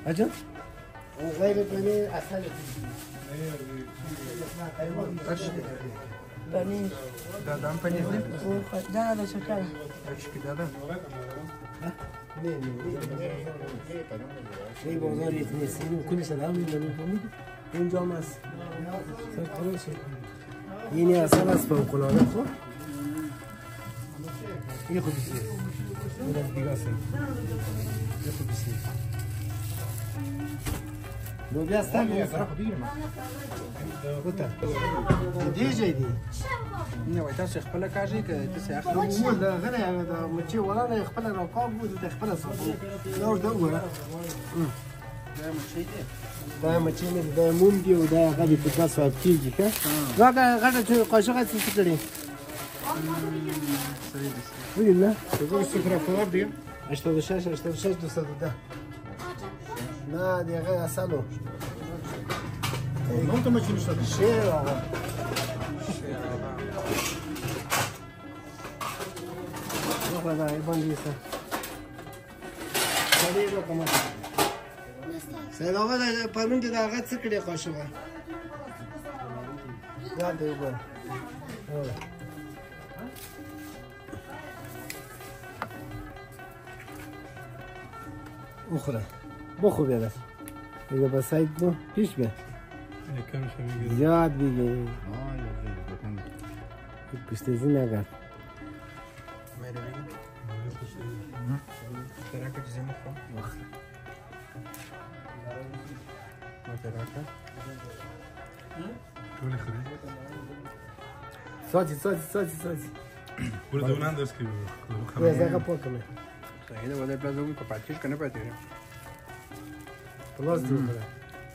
اجل غير البنين اسهل پنیر دادم پنیر نه؟ دادا شکر چی دادم؟ نه بازار نیستیم کلی سلام می‌کنیم اونجا هم هست اینی اصلا از فوق‌العاده خب این خوب است این از دیگه است این خوب است لوبیا است نه کوتا دیجی دی نه وای تاسو خپل کاږي که تاسو اخر مو دا غره دا مچي ولا خپل راکاب وو د خپل سره نو دا وره دا مچي نه دا موم دی او دا غبي په تاسو کیږي که دا غټه چې قاشقه څه کړی ویل څه صفر فور دی 86 210 نه دی غیر اصلو نو ته مچ نشته شیر آقا آقا دا ایبان دیسته سریع رو کمان سید آقا دا پرمون دی دا آقا چه کردی قاشقه یاد دی ایبان بخوره بخور بیاد دیگه با سعید با پیش بیا زیاد بیگه پشتیزی نگرد ساتی Burada un andas que یا زیگه پاکمه اینه ولی پلازم که پاتیش کنه پاتیش خلاص دو کنه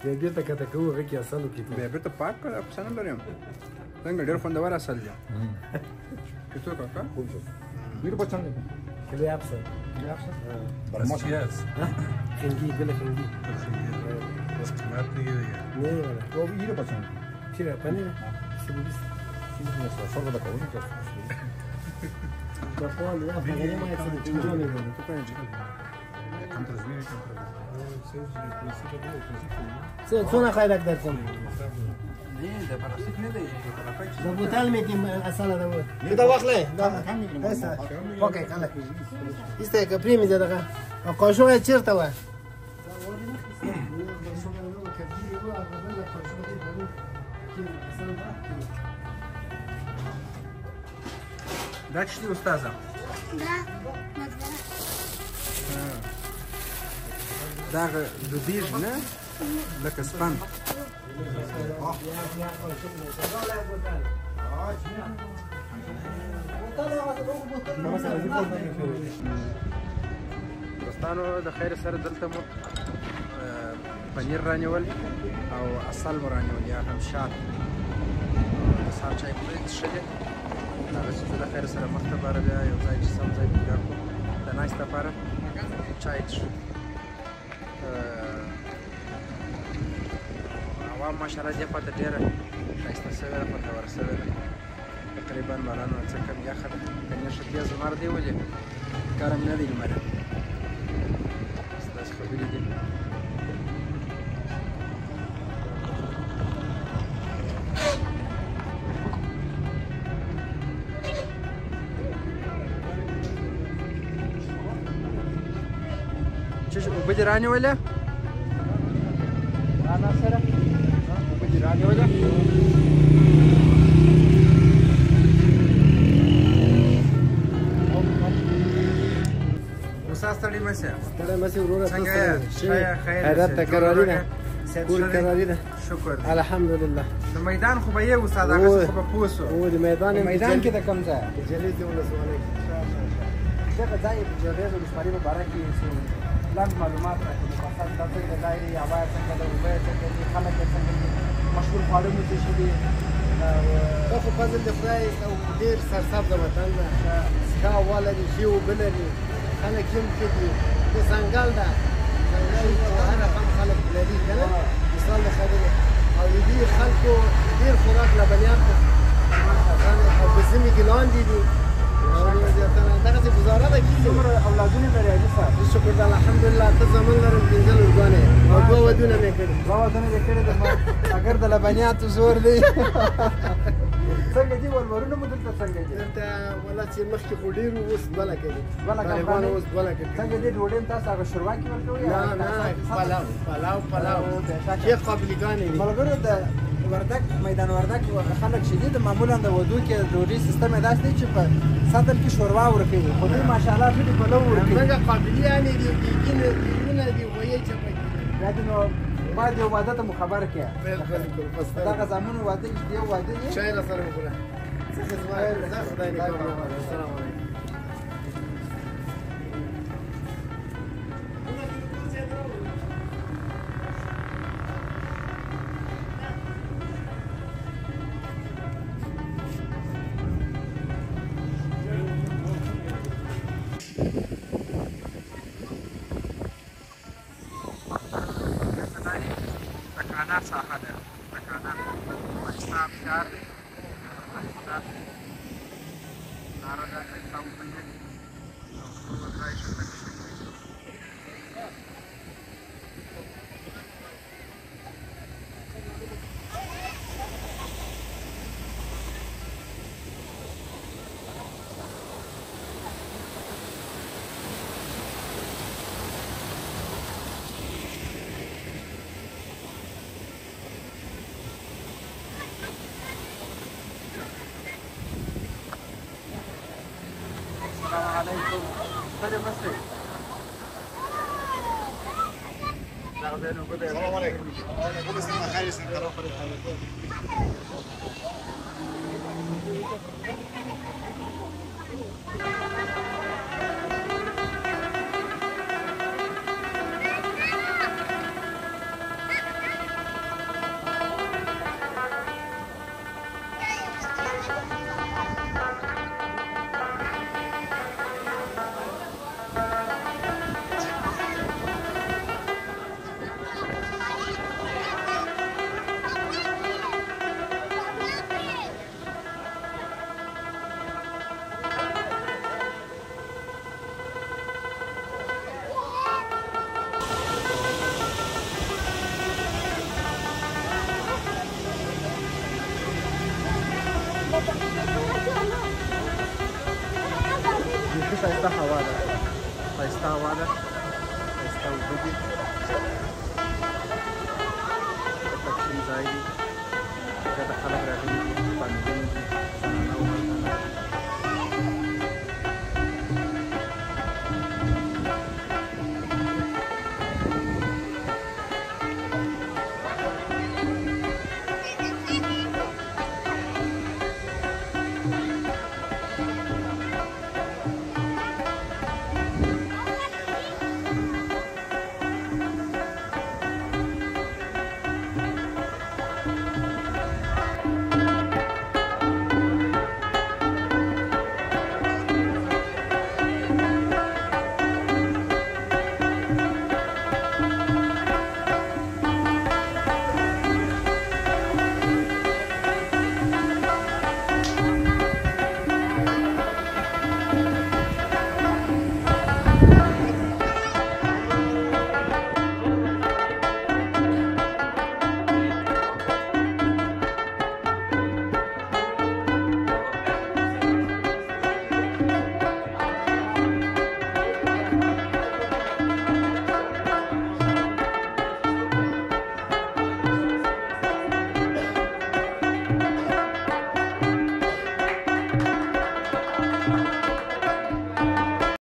یا بیرته کتا که او غیکی اصلو کی بیا بیرته پاک کړه افسانه لرم څنګه ډېر خوندور اصل دی کتو کاکا ویر بچان دی کلی افسر Gracias. خنگی بله خنگی Los tomates y نه ولا او ویر بچان چیره پنیره سیبولیست سره د کوونی که با قوال یا فقیره ما یکسان چنجا میگونه تو پنځه څونه خیرک درکم نه د پلاستیک نه دی د بوتل مې کې اصله ده دا واخلې دا اوکې کله ایسته کپری مې دغه او قاشوغه چیرته و دا چې دی استاده دا د بیج نه لکه سپند دوستانو د خیر سره دلته مو پنیر رانیول او اصل مو رانیول یا هم شات د سهار چای خورئ څښلې هغه چې زه د خیر سره مخته باره بیا یو ځای چې سم ځای پیدا کړو د ناستې لپاره چای څښو هوا ماشاءالله دې خوا ته ډېره ښایسته شوې ده خوندوره شوې ده تقریبا باران څه کم یخه ده کنې ښه تېز لمر دی ولې ګرم نه دی لمر داسې خبرې دي چې اوبه دې رانیولې رانا سره اوبه دې رانیولې ستړی مشه ستړی مشه وروره څنګه یې خیرات تکراری ده کور کراری ده شکر الحمدلله د میدان خو به یې استاد هغه خو به پوسو او د میدان کې د کم ځای د جلې دی ولسوالۍ دغه ځای د جلې د ولسوالۍ په باره کې لږ معلومات راکړي مثلا تاسو د دایرې هوا څنګه ده اوبه څنګه دي خلک څنګه دي مشهور خواړه مو څه دي دا خو فضل د خدای او ډېر سرسبز وطن ده سکا والا دي ښې اوبه لري خلک هم ښه دي د ځنګل ده ځنګل هر رقم خلک لري که نه مثال د خبرې او د دې خلکو ډېر خوراک لبنیات او په ژمي کې لاندې دي دغسې ګزاره ده کېږي څومره اولادونه لري علي صاحب شکر ده الحمدلله ته زامن لرم پنځه لورګانې او دوه ودونه مې کړي دوه ودونه مې کړي ده اگر د لبنیاتو زور دی څنګه دي ولورونه مو دلته څنګه دي دلته والله چې مخکې خو ډېر اوس بله کوي طالبان اوس بله کوي څنګه دي ډوډۍ تاسو هغه شوروا کې ورکوئ نه پلاو ښې قابلیګانې دي ملګرو د وردک میدان وردک خلک چې دي د معمولا د ودو کې ډوډۍ سیستم یې داسې دی چې په سطل کې شوروا ورکوي خو دوی ماشاءالله ښه دي پلو ورکوي همدغه قابلیانې دي دیګونه دي غویې چپه دي دا دي نو باید یو واده ته مو خبر کړه بالکل دغه زامنو واده چې دی واده دی چای راسره وکړه څه خدمت خدای دې وکړي السلام علیکم ساحه ده مکانات افغانستان ښار دی افغانستان لاره ده ښایسته وکړئ او ټول ځای ښه تک شوي السلام عليكم. ښایسته هوا ده، ښایسته هوا ده، ښایسته اوبه دي، دلته کوم ځای دی، دلته خلک راغلي